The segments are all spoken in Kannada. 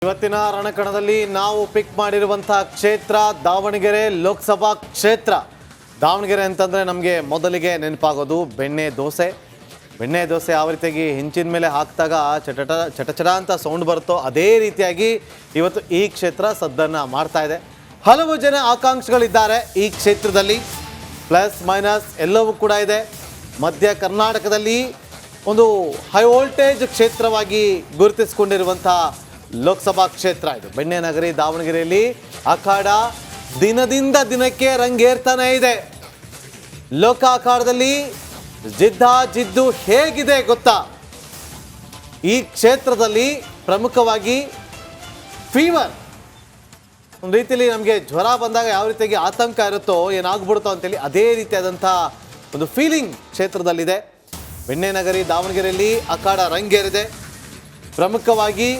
ಇವತ್ತಿನ ರಣಕಣದಲ್ಲಿ ನಾವು ಪಿಕ್ ಮಾಡಿರುವಂತಹ ಕ್ಷೇತ್ರ ದಾವಣಗೆರೆ ಲೋಕಸಭಾ ಕ್ಷೇತ್ರ. ದಾವಣಗೆರೆ ಅಂತಂದರೆ ನಮಗೆ ಮೊದಲಿಗೆ ನೆನಪಾಗೋದು ಬೆಣ್ಣೆ ದೋಸೆ. ಬೆಣ್ಣೆ ದೋಸೆ ಯಾವ ರೀತಿಯಾಗಿ ಹೆಂಚಿನ ಮೇಲೆ ಹಾಕಿದಾಗ ಚಟಚಟ ಅಂತ ಸೌಂಡ್ ಬರುತ್ತೋ ಅದೇ ರೀತಿಯಾಗಿ ಇವತ್ತು ಈ ಕ್ಷೇತ್ರ ಸದ್ದನ್ನು ಮಾಡ್ತಾ ಇದೆ. ಹಲವು ಜನ ಆಕಾಂಕ್ಷಿಗಳಿದ್ದಾರೆ ಈ ಕ್ಷೇತ್ರದಲ್ಲಿ, ಪ್ಲಸ್ ಮೈನಸ್ ಎಲ್ಲವೂ ಕೂಡ ಇದೆ. ಮಧ್ಯ ಕರ್ನಾಟಕದಲ್ಲಿ ಒಂದು ಹೈ ವೋಲ್ಟೇಜ್ ಕ್ಷೇತ್ರವಾಗಿ ಗುರುತಿಸಿಕೊಂಡಿರುವಂಥ ಲೋಕಸಭಾ ಕ್ಷೇತ್ರ ಇದು. ಬೆಣ್ಣೆ ನಗರಿ ದಾವಣಗೆರೆಯಲ್ಲಿ ಅಖಾಡ ದಿನದಿಂದ ದಿನಕ್ಕೆ ರಂಗೇರ್ತಾನೆ ಇದೆ. ಲೋಕ ಅಖಾಡದಲ್ಲಿ ಜಿದ್ದು ಹೇಗಿದೆ ಗೊತ್ತಾ? ಈ ಕ್ಷೇತ್ರದಲ್ಲಿ ಪ್ರಮುಖವಾಗಿ ಫೀವರ್, ಒಂದು ರೀತಿಯಲ್ಲಿ ನಮಗೆ ಜ್ವರ ಬಂದಾಗ ಯಾವ ರೀತಿಯಾಗಿ ಆತಂಕ ಇರುತ್ತೋ, ಏನಾಗ್ಬಿಡುತ್ತೋ ಅಂತೇಳಿ ಅದೇ ರೀತಿಯಾದಂಥ ಒಂದು ಫೀಲಿಂಗ್ ಕ್ಷೇತ್ರದಲ್ಲಿದೆ. ಬೆಣ್ಣೆ ನಗರಿ ದಾವಣಗೆರೆಯಲ್ಲಿ ಅಖಾಡ ರಂಗೇರಿದೆ. ಪ್ರಮುಖವಾಗಿ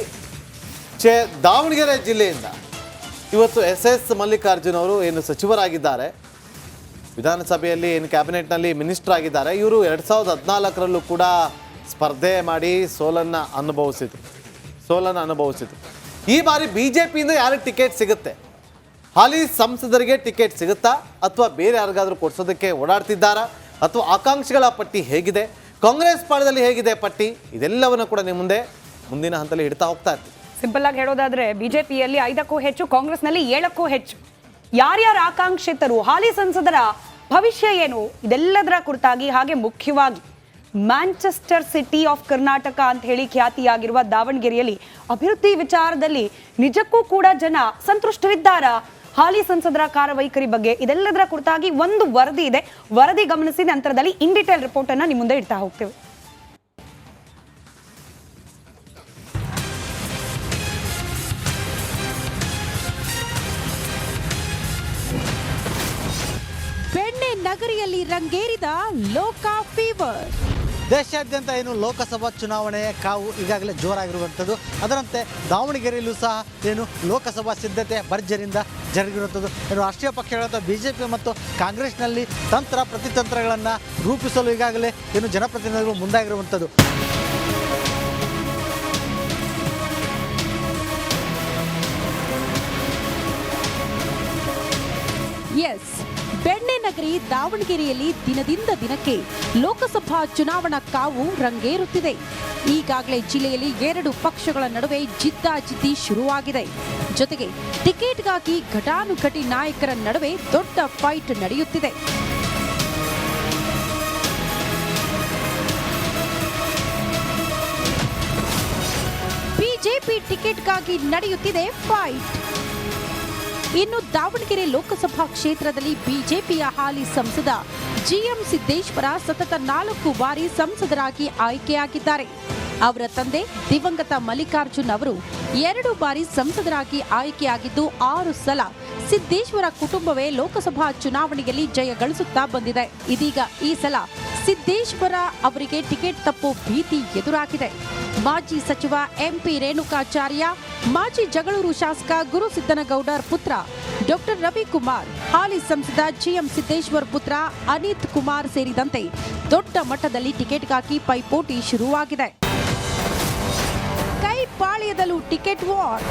ದಾವಣಗೆರೆ ಜಿಲ್ಲೆಯಿಂದ ಇವತ್ತು SS ಮಲ್ಲಿಕಾರ್ಜುನ್ ಅವರು ಏನು ಸಚಿವರಾಗಿದ್ದಾರೆ, ವಿಧಾನಸಭೆಯಲ್ಲಿ ಏನು ಕ್ಯಾಬಿನೆಟ್ನಲ್ಲಿ ಮಿನಿಸ್ಟರ್ ಆಗಿದ್ದಾರೆ. ಇವರು 2014ರಲ್ಲೂ ಕೂಡ ಸ್ಪರ್ಧೆ ಮಾಡಿ ಸೋಲನ್ನು ಅನುಭವಿಸಿದ್ರು. ಈ ಬಾರಿ BJPಯಿಂದ ಯಾರಿಗೆ ಟಿಕೆಟ್ ಸಿಗುತ್ತೆ? ಹಾಲಿ ಸಂಸದರಿಗೆ ಟಿಕೆಟ್ ಸಿಗುತ್ತಾ ಅಥವಾ ಬೇರೆ ಯಾರಿಗಾದರೂ ಕೊಡಿಸೋದಕ್ಕೆ ಓಡಾಡ್ತಿದ್ದಾರಾ? ಅಥವಾ ಆಕಾಂಕ್ಷಿಗಳ ಪಟ್ಟಿ ಹೇಗಿದೆ? ಕಾಂಗ್ರೆಸ್ ಪಾಳದಲ್ಲಿ ಹೇಗಿದೆ ಪಟ್ಟಿ? ಇದೆಲ್ಲವನ್ನು ಕೂಡ ನಿಮ್ಮ ಮುಂದಿನ ಹಂತದಲ್ಲಿ ಇಡ್ತಾ ಹೋಗ್ತಾ ಇರ್ತೀವಿ. ಸಿಂಪಲ್ ಆಗಿ ಹೇಳೋದಾದ್ರೆ ಬಿಜೆಪಿಯಲ್ಲಿ 5ಕ್ಕೂ ಹೆಚ್ಚು, ಕಾಂಗ್ರೆಸ್ನಲ್ಲಿ 7ಕ್ಕೂ ಹೆಚ್ಚು. ಯಾರ್ಯಾರ ಆಕಾಂಕ್ಷಿತರು, ಹಾಲಿ ಸಂಸದರ ಭವಿಷ್ಯ ಏನು, ಇದೆಲ್ಲದರ ಕುರಿತಾಗಿ, ಹಾಗೆ ಮುಖ್ಯವಾಗಿ ಮ್ಯಾಂಚೆಸ್ಟರ್ ಸಿಟಿ ಆಫ್ ಕರ್ನಾಟಕ ಅಂತ ಹೇಳಿ ಖ್ಯಾತಿಯಾಗಿರುವ ದಾವಣಗೆರೆಯಲ್ಲಿ ಅಭಿವೃದ್ಧಿ ವಿಚಾರದಲ್ಲಿ ನಿಜಕ್ಕೂ ಕೂಡ ಜನ ಸಂತುಷ್ಟರಿದ್ದಾರಾ? ಹಾಲಿ ಸಂಸದರ ಕಾರ್ಯವೈಖರಿ ಬಗ್ಗೆ ಇದೆಲ್ಲದರ ಕುರಿತಾಗಿ ಒಂದು ವರದಿ ಇದೆ. ವರದಿ ಗಮನಿಸಿ ನಂತರದಲ್ಲಿ ಇನ್ ಡಿಟೇಲ್ ರಿಪೋರ್ಟ್ ಅನ್ನ ನಿಮ್ಮ ಮುಂದೆ ಇಡ್ತಾ ಹೋಗ್ತೇವೆ. ಬೆಣ್ಣೆ ನಗರಿಯಲ್ಲಿ ರಂಗೇರಿದ ಲೋಕ ಫೀವರ್. ದೇಶಾದ್ಯಂತ ಏನು ಲೋಕಸಭಾ ಚುನಾವಣೆಯ ಕಾವು ಈಗಾಗಲೇ ಜೋರಾಗಿರುವಂಥದ್ದು. ಅದರಂತೆ ದಾವಣಗೆರೆಯಲ್ಲೂ ಸಹ ಏನು ಲೋಕಸಭಾ ಸಿದ್ಧತೆ ಭರ್ಜರಿಯಿಂದ ಜರುಗಿರುವಂಥದ್ದು. ಏನು ರಾಷ್ಟ್ರೀಯ ಪಕ್ಷಗಳಾದ BJP ಮತ್ತು ಕಾಂಗ್ರೆಸ್ನಲ್ಲಿ ತಂತ್ರ ಪ್ರತಿತಂತ್ರಗಳನ್ನು ರೂಪಿಸಲು ಈಗಾಗಲೇ ಏನು ಜನಪ್ರತಿನಿಧಿಗಳು ಮುಂದಾಗಿರುವಂಥದ್ದು. ಎಸ್, ಬೆಣ್ಣೆ ನಗರಿ ದಾವಣಗೆರೆಯಲ್ಲಿ ದಿನದಿಂದ ದಿನಕ್ಕೆ ಲೋಕಸಭಾ ಚುನಾವಣಾ ಕಾವು ರಂಗೇರುತ್ತಿದೆ. ಈಗಾಗಲೇ ಜಿಲ್ಲೆಯಲ್ಲಿ 2 ಪಕ್ಷಗಳ ನಡುವೆ ಜಿದ್ದಾಜಿದ್ದಿ ಶುರುವಾಗಿದೆ. ಜೊತೆಗೆ ಟಿಕೆಟ್ಗಾಗಿ ಘಟಾನುಘಟಿ ನಾಯಕರ ನಡುವೆ ದೊಡ್ಡ ಫೈಟ್ ನಡೆಯುತ್ತಿದೆ. ಬಿಜೆಪಿ ಟಿಕೆಟ್ಗಾಗಿ ನಡೆಯುತ್ತಿದೆ ಫೈಟ್. ಇನ್ನು ದಾವಣಗೆರೆ ಲೋಕಸಭಾ ಕ್ಷೇತ್ರದಲ್ಲಿ ಬಿಜೆಪಿಯ ಹಾಲಿ ಸಂಸದ GM ಸಿದ್ದೇಶ್ವರ ಸತತ 4 ಬಾರಿ ಸಂಸದರಾಗಿ ಆಯ್ಕೆಯಾಗಿದ್ದಾರೆ. ಅವರ ತಂದೆ ದಿವಂಗತ ಮಲ್ಲಿಕಾರ್ಜುನ್ ಅವರು 2 ಬಾರಿ ಸಂಸದರಾಗಿ ಆಯ್ಕೆಯಾಗಿದ್ದು 6 ಸಲ ಸಿದ್ದೇಶ್ವರ ಕುಟುಂಬವೇ ಲೋಕಸಭಾ ಚುನಾವಣೆಯಲ್ಲಿ ಜಯ ಗಳಿಸುತ್ತಾ ಬಂದಿದೆ. ಇದೀಗ ಈ ಸಲ ಸಿದ್ದೇಶ್ವರ ಅವರಿಗೆ ಟಿಕೆಟ್ ತಪ್ಪೋ ಭೀತಿ ಎದುರಾಗಿದೆ. ಮಾಜಿ ಸಚಿವ MP ರೇಣುಕಾಚಾರ್ಯ, ಮಾಜಿ ಜಗಳೂರು ಶಾಸಕ ಗುರುಸಿದ್ದನಗೌಡರ್ ಪುತ್ರ ಡಾಕ್ಟರ್ ರವಿಕುಮಾರ್, ಹಾಲಿ ಸಂಸದ GM ಸಿದ್ದೇಶ್ವರ್ ಪುತ್ರ ಅನಿತ್ ಕುಮಾರ್ ಸೇರಿದಂತೆ ದೊಡ್ಡ ಮಟ್ಟದಲ್ಲಿ ಟಿಕೆಟ್ಗಾಗಿ ಪೈಪೋಟಿ ಶುರುವಾಗಿದೆ. ಕೈ ಪಾಳ್ಯದಲ್ಲೂ ಟಿಕೆಟ್ ವಾರ್.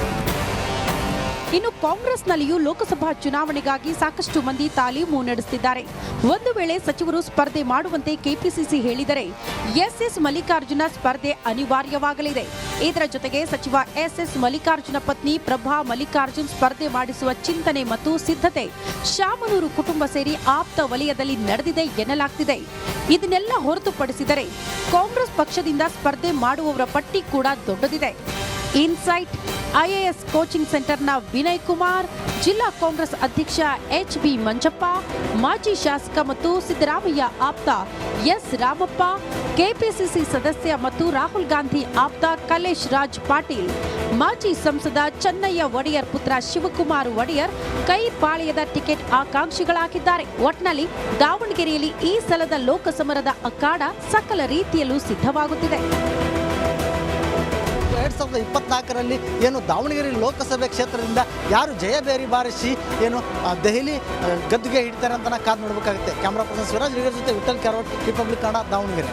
ಇನ್ನು ಕಾಂಗ್ರೆಸ್ನಲ್ಲಿಯೂ ಲೋಕಸಭಾ ಚುನಾವಣೆಗಾಗಿ ಸಾಕಷ್ಟು ಮಂದಿ ತಾಲೀಮು ನಡೆಸುತ್ತಿದ್ದಾರೆ. ಒಂದು ವೇಳೆ ಸಚಿವರು ಸ್ಪರ್ಧೆ ಮಾಡುವಂತೆ ಕೆಪಿಸಿಸಿ ಹೇಳಿದರೆ SS ಮಲ್ಲಿಕಾರ್ಜುನ ಸ್ಪರ್ಧೆ ಅನಿವಾರ್ಯವಾಗಲಿದೆ. ಇದರ ಜೊತೆಗೆ ಸಚಿವ SS ಮಲ್ಲಿಕಾರ್ಜುನ ಪತ್ನಿ ಪ್ರಭಾ ಮಲ್ಲಿಕಾರ್ಜುನ್ ಸ್ಪರ್ಧೆ ಮಾಡಿಸುವ ಚಿಂತನೆ ಮತ್ತು ಸಿದ್ಧತೆ ಶಾಮನೂರು ಕುಟುಂಬ ಸೇರಿ ಆಪ್ತ ವಲಯದಲ್ಲಿ ನಡೆದಿದೆ ಎನ್ನಲಾಗ್ತಿದೆ. ಇದನ್ನೆಲ್ಲ ಹೊರತುಪಡಿಸಿದರೆ ಕಾಂಗ್ರೆಸ್ ಪಕ್ಷದಿಂದ ಸ್ಪರ್ಧೆ ಮಾಡುವವರ ಪಟ್ಟಿ ಕೂಡ ದೊಡ್ಡದಿದೆ. ಇನ್ಸೈಟ್ IAS ಕೋಚಿಂಗ್ ಸೆಂಟರ್ನ ವಿನಯ್ ಕುಮಾರ್, ಜಿಲ್ಲಾ ಕಾಂಗ್ರೆಸ್ ಅಧ್ಯಕ್ಷ HB ಮಂಜಪ್ಪ, ಮಾಜಿ ಶಾಸಕ ಮತ್ತು ಸಿದ್ದರಾಮಯ್ಯ ಆಪ್ತ S ರಾಮಪ್ಪ, ಕೆಪಿಸಿಸಿ ಸದಸ್ಯ ಮತ್ತು ರಾಹುಲ್ ಗಾಂಧಿ ಆಪ್ತ ಕಲೇಶ್ ರಾಜ್ ಪಾಟೀಲ್, ಮಾಜಿ ಸಂಸದ ಚೆನ್ನಯ್ಯ ಒಡೆಯರ್ ಪುತ್ರ ಶಿವಕುಮಾರ್ ಒಡೆಯರ್ ಕೈ ಪಾಳ್ಯದ ಟಿಕೆಟ್ ಆಕಾಂಕ್ಷಿಗಳಾಗಿದ್ದಾರೆ. ಒಟ್ನಲ್ಲಿ ದಾವಣಗೆರೆಯಲ್ಲಿ ಈ ಸಲದ ಲೋಕಸಮರದ ಅಖಾಡ ಸಕಲ ರೀತಿಯಲ್ಲೂ ಸಿದ್ಧವಾಗುತ್ತಿದೆ. 2024ರಲ್ಲಿ ಏನು ದಾವಣಗೆರೆ ಲೋಕಸಭೆ ಕ್ಷೇತ್ರದಿಂದ ಯಾರು ಜಯಬೇರಿ ಬಾರಿಸಿ ಏನು ದೆಹಲಿ ಗದ್ದುಗೆ ಹಿಡಿತಾರೆ ಅಂತ ಕಾದು ನೋಡಬೇಕಾಗುತ್ತೆ. ಕ್ಯಾಮರಾ ಪರ್ಸನ್ ಸ್ವರಾಜ್ ಜೊತೆ ವಿಠಲ್ ಕ್ಯಾರೋಟ್, ರಿಪಬ್ಲಿಕ್ ಕನ್ನಡ, ದಾವಣಗೆರೆ.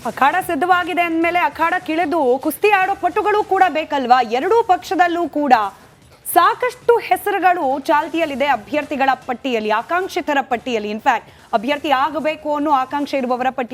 ಅಖಾಡ ಸಿದ್ಧವಾಗಿದೆ ಅಂದಮೇಲೆ ಅಖಾಡ ಕಿಳಿದು ಕುಸ್ತಿ ಆಡೋ ಪಟುಗಳು ಕೂಡ ಬೇಕಲ್ವಾ? ಎರಡೂ ಪಕ್ಷದಲ್ಲೂ ಕೂಡ ಸಾಕಷ್ಟು ಹೆಸರುಗಳು ಚಾಲ್ತಿಯಲ್ಲಿದೆ ಅಭ್ಯರ್ಥಿಗಳ ಪಟ್ಟಿಯಲ್ಲಿ, ಆಕಾಂಕ್ಷಿತರ ಪಟ್ಟಿಯಲ್ಲಿ. ಇನ್ಫ್ಯಾಕ್ಟ್ ಅಭ್ಯರ್ಥಿ ಆಗಬೇಕು ಅನ್ನೋ ಆಕಾಂಕ್ಷೆ ಇರುವವರ ಪಟ್ಟಿಯಲ್ಲಿ